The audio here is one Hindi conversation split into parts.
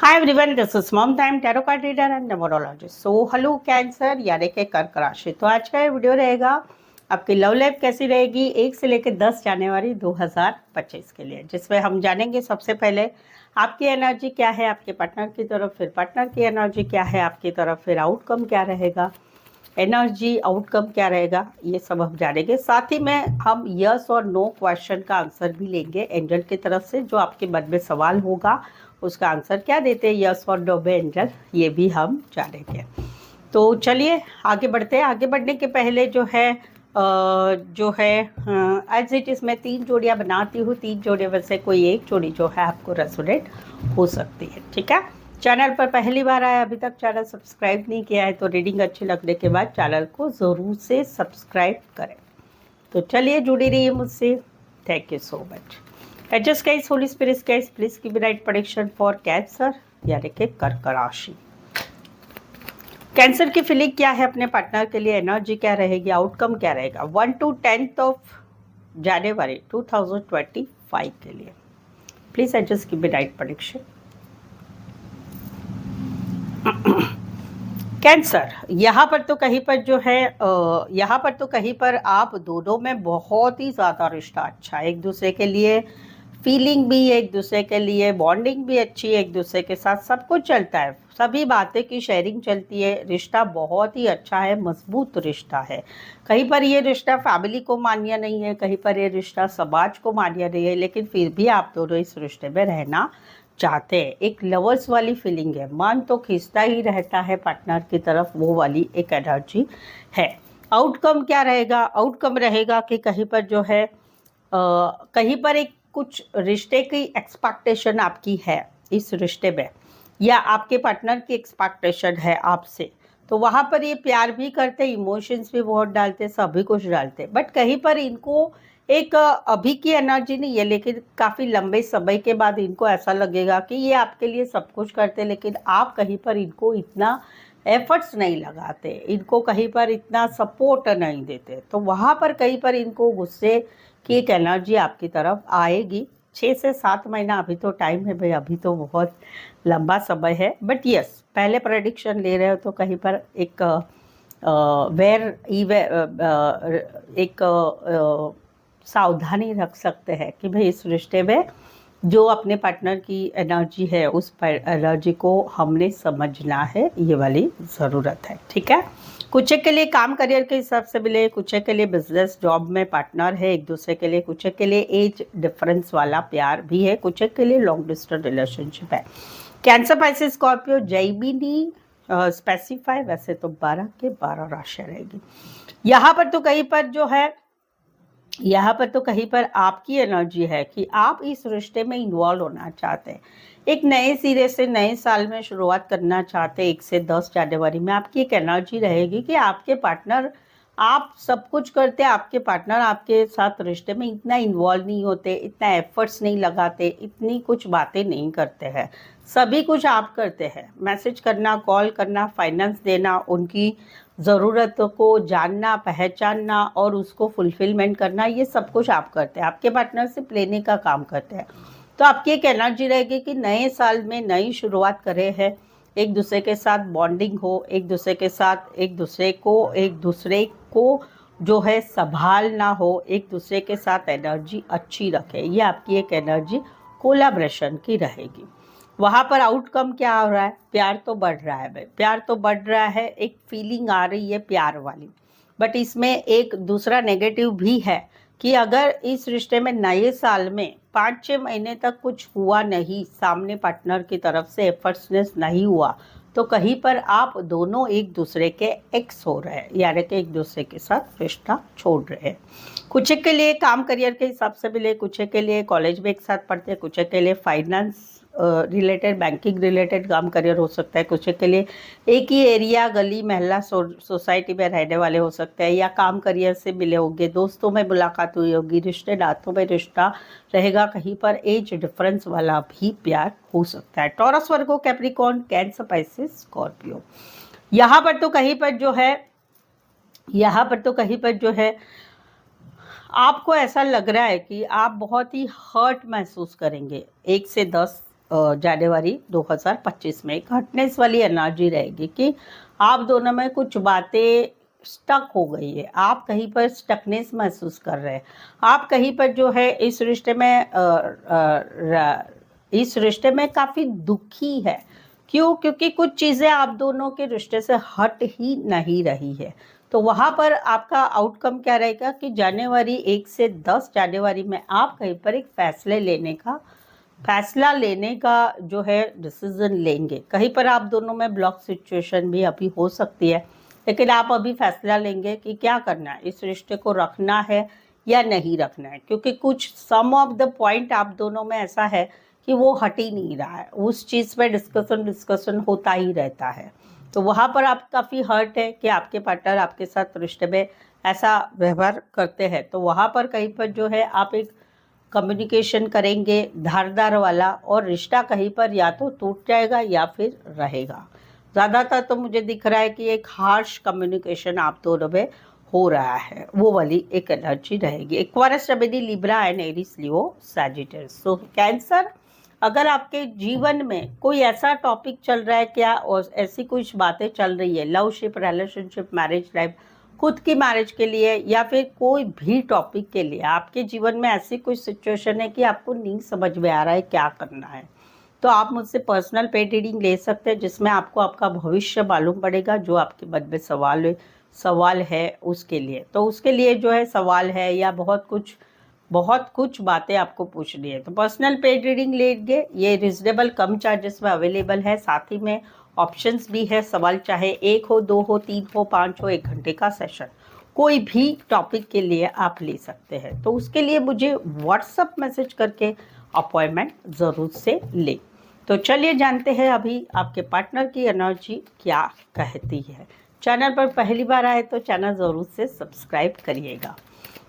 Hi everyone, this is Mom Time Tarot card reader and numerologist. So hello cancer यानी कि कर्क राशि। तो आज का ये वीडियो रहेगा आपकी लव लाइफ कैसी रहेगी 1 से लेकर 10 जनवरी 2025 के लिए, जिसमें हम जानेंगे सबसे पहले आपकी एनर्जी क्या है आपके पार्टनर की तरफ, फिर पार्टनर की एनर्जी क्या है आपकी तरफ, फिर आउटकम क्या रहेगा, एनर्जी आउटकम क्या रहेगा, ये सब हम जानेंगे। साथ ही में हम यस और नो क्वेश्चन का आंसर भी लेंगे एंजल की तरफ से। जो आपके मन में सवाल होगा उसका आंसर क्या देते हैं यस और नो में एंजल, ये भी हम जानेंगे। तो चलिए आगे बढ़ते हैं। आगे बढ़ने के पहले जो है एज इट इज़ मैं 3 जोड़ियाँ बनाती हूँ। 3 जोड़ियों में से कोई एक जोड़ी जो है आपको रेजोनेट हो सकती है, ठीक है। चैनल पर पहली बार आया, अभी तक चैनल सब्सक्राइब नहीं किया है तो रीडिंग अच्छी लगने के बाद चैनल को ज़रूर से सब्सक्राइब करें। तो चलिए जुड़ी रहिए मुझसे। Thank you so much. Adjust guys, Holi spirit guys, please give right prediction for cancer यानी कि कर्क राशि। कैंसर की फीलिंग क्या है अपने पार्टनर के लिए, एनर्जी क्या रहेगी, आउटकम क्या रहेगा 1 to 10 ऑफ जनवरी 2025 के लिए। Please adjust give right prediction. Cancer, यहाँ पर तो कहीं पर जो है यहाँ पर तो कहीं पर आप दोनों में बहुत ही ज़्यादा रिश्ता अच्छा है, एक दूसरे के लिए फीलिंग भी, एक दूसरे के लिए बॉन्डिंग भी अच्छी है, एक दूसरे के साथ सब कुछ चलता है, सभी बातें की शेयरिंग चलती है, रिश्ता बहुत ही अच्छा है, मजबूत रिश्ता है। कहीं पर ये रिश्ता फैमिली को मान्य नहीं है, कहीं पर ये रिश्ता समाज को मान्य नहीं है, लेकिन फिर भी आप दोनों इस रिश्ते में रहना चाहते हैं। एक लवर्स वाली फीलिंग है, मन तो खींचता ही रहता है पार्टनर की तरफ, वो वाली एक एनर्जी है। आउटकम क्या रहेगा, आउटकम रहेगा कि कहीं पर जो है कहीं पर एक कुछ रिश्ते की एक्सपेक्टेशन आपकी है इस रिश्ते में, या आपके पार्टनर की एक्सपेक्टेशन है आपसे, तो वहाँ पर ये प्यार भी करते, इमोशंस भी बहुत डालते, सभी कुछ डालते, बट कहीं पर इनको एक अभी की एनर्जी नहीं है, लेकिन काफ़ी लंबे समय के बाद इनको ऐसा लगेगा कि ये आपके लिए सब कुछ करते, लेकिन आप कहीं पर इनको इतना एफर्ट्स नहीं लगाते, इनको कहीं पर इतना सपोर्ट नहीं देते, तो वहाँ पर कहीं पर इनको गुस्से की एक एनर्जी आपकी तरफ आएगी। 6 से 7 महीना अभी तो टाइम है भाई, अभी तो बहुत लंबा समय है, बट यस पहले प्रेडिक्शन ले रहे हो तो कहीं पर एक एक सावधानी रख सकते हैं कि भाई इस रिश्ते में जो अपने पार्टनर की एनर्जी है उस एनर्जी को हमने समझना है, ये वाली ज़रूरत है, ठीक है। कुछ के लिए काम करियर के हिसाब से मिले, कुछ के लिए बिजनेस जॉब में पार्टनर है एक दूसरे के लिए, कुछ के लिए एज डिफरेंस वाला प्यार भी है, कुछ के लिए लॉन्ग डिस्टेंस रिलेशनशिप है। Cancer, Pisces, Scorpio, Jaimini specify, वैसे तो 12 के 12 राशियाँ रहेगी। यहाँ पर तो कहीं पर जो है, यहाँ पर तो कहीं पर आपकी एनर्जी है कि आप इस रिश्ते में इन्वॉल्व होना चाहते हैं, एक नए सिरे से नए साल में शुरुआत करना चाहते हैं। 1 से 10 जनवरी में आपकी एक एनर्जी रहेगी कि आपके पार्टनर, आप सब कुछ करते हैं, आपके पार्टनर आपके साथ रिश्ते में इतना इन्वॉल्व नहीं होते, इतना एफर्ट्स नहीं लगाते, इतनी कुछ बातें नहीं करते हैं, सभी कुछ आप करते हैं, मैसेज करना, कॉल करना, फाइनेंस देना, उनकी ज़रूरतों को जानना, पहचानना और उसको फुलफिलमेंट करना, ये सब कुछ आप करते हैं, आपके पार्टनर से लेने का काम करते हैं। तो आपकी एक एनर्जी रहेगी कि नए साल में नई शुरुआत करे हैं, एक दूसरे के साथ बॉन्डिंग हो, एक दूसरे के साथ एक दूसरे को जो है संभालना हो, एक दूसरे के साथ एनर्जी अच्छी रखे, ये आपकी एक एनर्जी कोलैबोरेशन की रहेगी। वहाँ पर आउटकम क्या हो रहा है, प्यार तो बढ़ रहा है भाई, प्यार तो बढ़ रहा है, एक फीलिंग आ रही है प्यार वाली, बट इसमें एक दूसरा नेगेटिव भी है कि अगर इस रिश्ते में नए साल में 5-6 महीने तक कुछ हुआ नहीं, सामने पार्टनर की तरफ से एफर्ट्सनेस नहीं हुआ, तो कहीं पर आप दोनों एक दूसरे के एक्स हो रहे हैं, यानी कि एक दूसरे के साथ रिश्ता छोड़ रहे हैं। कुछ के लिए काम करियर के हिसाब से मिले, कुछ के लिए कॉलेज में एक साथ पढ़ते हैं, कुछ के लिए फाइनेंस रिलेटेड, बैंकिंग रिलेटेड काम करियर हो सकता है, कुछ के लिए एक ही एरिया, गली, मोहल्ला, सोसाइटी में रहने वाले हो सकते हैं, या काम करियर से मिले होंगे, दोस्तों में मुलाकात हुई होगी, रिश्तेदारों में रिश्ता रहेगा, कहीं पर एज डिफरेंस वाला भी प्यार हो सकता है। टॉरस, वर्गो, कैप्रिकॉर्न, कैंसर, पाइसेस, स्कॉर्पियो। यहाँ पर तो कहीं पर जो है आपको ऐसा लग रहा है कि आप बहुत ही हर्ट महसूस करेंगे 1 से 10 जनवरी 2025 में एक हटनेस वाली एनर्जी रहेगी कि आप दोनों में कुछ बातें स्टक हो गई है, आप कहीं पर स्टकनेस महसूस कर रहे हैं, आप कहीं पर जो है इस रिश्ते में काफ़ी दुखी है। क्यों? क्योंकि कुछ चीज़ें आप दोनों के रिश्ते से हट ही नहीं रही है। तो वहाँ पर आपका आउटकम क्या रहेगा कि जनवरी 1 से 10 जनवरी में आप कहीं पर एक फैसला लेने का जो है डिसीजन लेंगे। कहीं पर आप दोनों में ब्लॉक सिचुएशन भी अभी हो सकती है, लेकिन आप अभी फैसला लेंगे कि क्या करना है, इस रिश्ते को रखना है या नहीं रखना है। क्योंकि कुछ सम ऑफ द पॉइंट आप दोनों में ऐसा है कि वो हट ही नहीं रहा है, उस चीज़ पे डिस्कशन होता ही रहता है। तो वहाँ पर आप काफ़ी हर्ट है कि आपके पार्टनर आपके साथ रिश्ते में ऐसा व्यवहार करते हैं। तो वहाँ पर कहीं पर जो है आप एक कम्युनिकेशन करेंगे धारदार वाला, और रिश्ता कहीं पर या तो टूट जाएगा या फिर रहेगा। ज़्यादातर तो मुझे दिख रहा है कि एक हार्श कम्युनिकेशन आप दोनों में हो रहा है, वो वाली एक एनर्जी रहेगी। Aquarius, Gemini, Libra and Aries, Leo, Sagittarius. तो कैंसर, अगर आपके जीवन में कोई ऐसा टॉपिक चल रहा है क्या, और ऐसी कुछ बातें चल रही है लवशिप, रिलेशनशिप, मैरिज लाइफ, खुद की मैरिज के लिए या फिर कोई भी टॉपिक के लिए आपके जीवन में ऐसी कोई सिचुएशन है कि आपको नहीं समझ में आ रहा है क्या करना है, तो आप मुझसे पर्सनल पेड रीडिंग ले सकते हैं, जिसमें आपको आपका भविष्य मालूम पड़ेगा। जो आपके मन में सवाल है उसके लिए, तो उसके लिए जो है सवाल है या बहुत कुछ बातें आपको पूछनी है, तो पर्सनल पेड रीडिंग लेंगे। ये रिजनेबल कम चार्जेस में अवेलेबल है, साथ ही में ऑप्शंस भी है। सवाल चाहे 1 हो, 2 हो, 3 हो, 5 हो, 1 घंटे का सेशन, कोई भी टॉपिक के लिए आप ले सकते हैं। तो उसके लिए मुझे व्हाट्सअप मैसेज करके अपॉइंटमेंट ज़रूर से लें। तो चलिए जानते हैं अभी आपके पार्टनर की एनर्जी क्या कहती है। चैनल पर पहली बार आए तो चैनल ज़रूर से सब्सक्राइब करिएगा।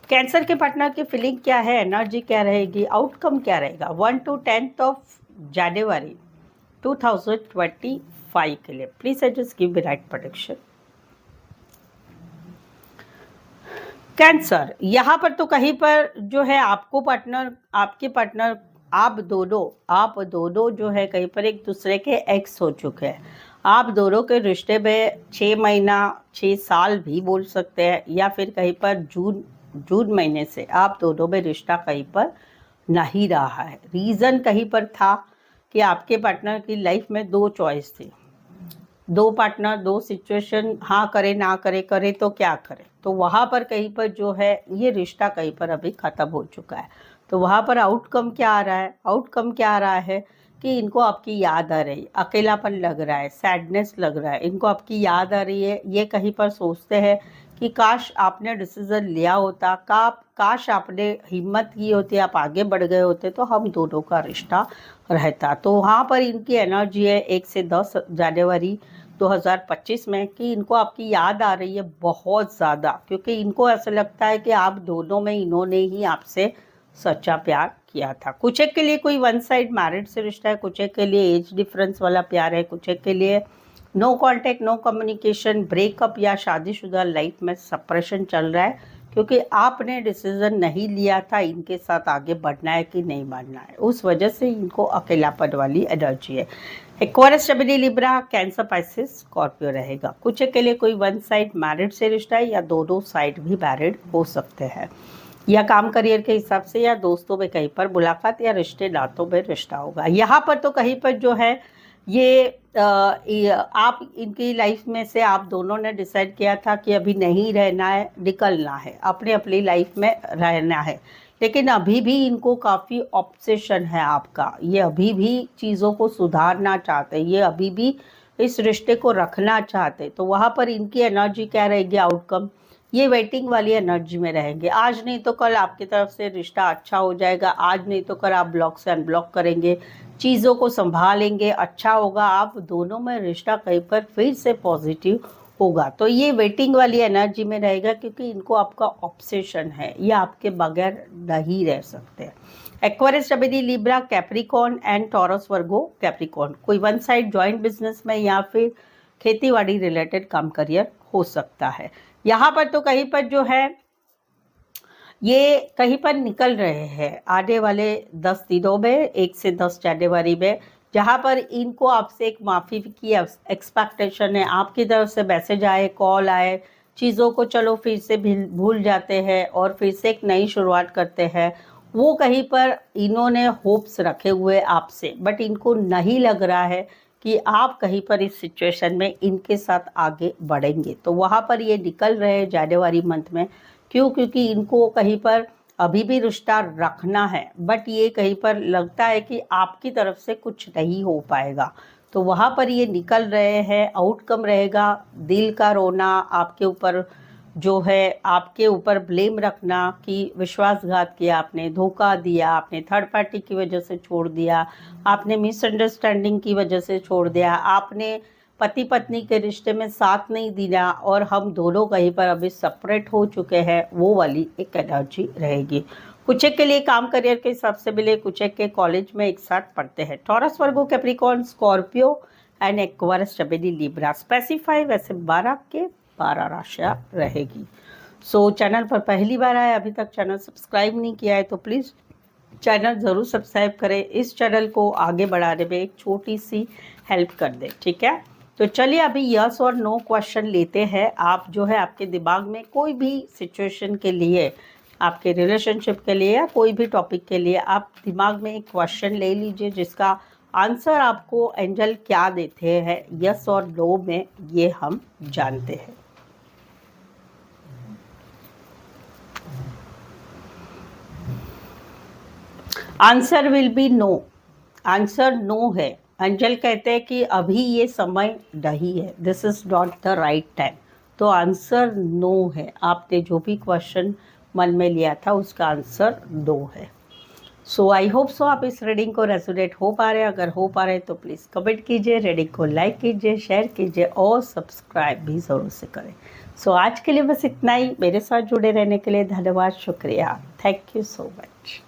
कैंसर के पार्टनर की फीलिंग क्या है, एनर्जी क्या रहेगी, आउटकम क्या रहेगा 1 to 10 जनवरी 2025 के लिए। Please I just give the right prediction. Cancer, यहाँ पर तो कहीं पर जो है आपके पार्टनर आप दोनों जो है कहीं पर एक दूसरे के एक्स हो चुके हैं। आप दोनों के रिश्ते में 6 महीना 6 साल भी बोल सकते हैं, या फिर कहीं पर जून महीने से आप दोनों में रिश्ता कहीं पर नहीं रहा है। रीज़न कहीं पर था कि आपके पार्टनर की लाइफ में 2 चॉइस थी, 2 पार्टनर, 2 सिचुएशन, हाँ करे ना करे तो क्या करे। तो वहाँ पर कहीं पर जो है ये रिश्ता कहीं पर अभी ख़त्म हो चुका है। तो वहाँ पर आउटकम क्या आ रहा है कि इनको आपकी याद आ रही है, अकेलापन लग रहा है, सैडनेस लग रहा है, इनको आपकी याद आ रही है। ये कहीं पर सोचते हैं कि काश आपने डिसीज़न लिया होता, काश आपने हिम्मत की होती, आप आगे बढ़ गए होते तो हम दोनों का रिश्ता रहता। तो वहाँ पर इनकी एनर्जी है 1 से 10 जनवरी 2025 में कि इनको आपकी याद आ रही है बहुत ज़्यादा, क्योंकि इनको ऐसा लगता है कि आप दोनों में इन्होंने ही आपसे सच्चा प्यार किया था। कुछ एक के लिए कोई वन साइड मैरिड से रिश्ता है, कुछ एक के लिए एज डिफरेंस वाला प्यार है, कुछ एक के लिए no contact, no communication, breakup या शादीशुदा लाइफ में सप्रेशन चल रहा है, क्योंकि आपने डिसीजन नहीं लिया था इनके साथ आगे बढ़ना है कि नहीं बढ़ना है, उस वजह से इनको अकेलापन वाली एनर्जी है। Aquarius, Gemini, Libra, cancer, Pisces, Scorpio रहेगा। कुछ के लिए कोई वन साइड मैरिड से रिश्ता है, या दोनों साइड भी मैरिड हो सकते हैं, या काम करियर के हिसाब से, या दोस्तों में कहीं पर मुलाकात, या रिश्ते नातों में रिश्ता होगा। यहाँ पर तो कहीं पर जो है ये आप इनकी लाइफ में से आप दोनों ने डिसाइड किया था कि अभी नहीं रहना है, निकलना है, अपनी लाइफ में रहना है, लेकिन अभी भी इनको काफ़ी ऑब्सेशन है आपका। ये अभी भी चीज़ों को सुधारना चाहते हैं, ये अभी भी इस रिश्ते को रखना चाहते। तो वहाँ पर इनकी एनर्जी क्या रहेगी, आउटकम ये वेटिंग वाली एनर्जी में रहेंगे। आज नहीं तो कल आपकी तरफ से रिश्ता अच्छा हो जाएगा, आज नहीं तो कल आप ब्लॉक से अनब्लॉक करेंगे, चीज़ों को संभालेंगे, अच्छा होगा, आप दोनों में रिश्ता कहीं पर फिर से पॉजिटिव होगा। तो ये वेटिंग वाली एनर्जी में रहेगा, क्योंकि इनको आपका ऑब्सेशन है, ये आपके बगैर नहीं रह सकते। Aquarius, Gemini, Libra, Capricorn and taurus, Virgo, Capricorn, कोई वन साइड जॉइंट बिजनेस में या फिर खेतीबाड़ी रिलेटेड काम करियर हो सकता है। यहाँ पर तो कहीं पर जो है ये कहीं पर निकल रहे हैं आने वाले 10 दिनों में, 1 से 10 जनवरी में जहाँ पर इनको आपसे एक माफ़ी की एक्सपेक्टेशन है, आपकी तरफ से मैसेज आए, कॉल आए, चीज़ों को चलो फिर से भूल जाते हैं और फिर से एक नई शुरुआत करते हैं। वो कहीं पर इन्होंने होप्स रखे हुए आपसे, बट इनको नहीं लग रहा है कि आप कहीं पर इस सिचुएशन में इनके साथ आगे बढ़ेंगे। तो वहाँ पर ये निकल रहे हैं जनवरी मंथ में। क्यों? क्योंकि इनको कहीं पर अभी भी रिश्ता रखना है, बट ये कहीं पर लगता है कि आपकी तरफ से कुछ नहीं हो पाएगा। तो वहाँ पर ये निकल रहे हैं। आउटकम रहेगा दिल का रोना, आपके ऊपर जो है, आपके ऊपर ब्लेम रखना कि विश्वासघात किया आपने, धोखा दिया आपने, थर्ड पार्टी की वजह से छोड़ दिया आपने, मिसअंडरस्टैंडिंग की वजह से छोड़ दिया आपने, पति पत्नी के रिश्ते में साथ नहीं दिया और हम दोनों कहीं पर अभी सेपरेट हो चुके हैं, वो वाली एक एनर्जी रहेगी। कुछ एक के लिए काम करियर के हिसाब से मिले, कुछ एक के कॉलेज में एक साथ पढ़ते हैं। Taurus, Virgo, Capricorn, Scorpio and Aquarius, जमिनी, लिब्रा। स्पेसिफाई वैसे 12 के 12 राशियाँ रहेगी। सो चैनल पर पहली बार आए, अभी तक चैनल सब्सक्राइब नहीं किया है तो प्लीज़ चैनल ज़रूर सब्सक्राइब करें। इस चैनल को आगे बढ़ाने में एक छोटी सी हेल्प कर दें, ठीक है। तो चलिए अभी यस और नो क्वेश्चन लेते हैं। आप जो है आपके दिमाग में कोई भी सिचुएशन के लिए, आपके रिलेशनशिप के लिए या कोई भी टॉपिक के लिए आप दिमाग में एक क्वेश्चन ले लीजिए जिसका आंसर आपको एंजल क्या देते हैं यस और नो में, ये हम जानते हैं। Answer will be no. Answer no है। अंजल कहते हैं कि अभी ये समय नहीं है, this is not the right time. तो आंसर नो है। आपने जो भी क्वेश्चन मन में लिया था उसका आंसर नो है। सो आई होप सो आप इस रीडिंग को रेजोनेट हो पा रहे हैं। अगर हो पा रहे हैं तो प्लीज़ कमेंट कीजिए, रीडिंग को लाइक कीजिए, शेयर कीजिए और सब्सक्राइब भी ज़रूर से करें। सो आज के लिए बस इतना ही। मेरे साथ जुड़े रहने के लिए धन्यवाद, शुक्रिया, थैंक यू सो मच।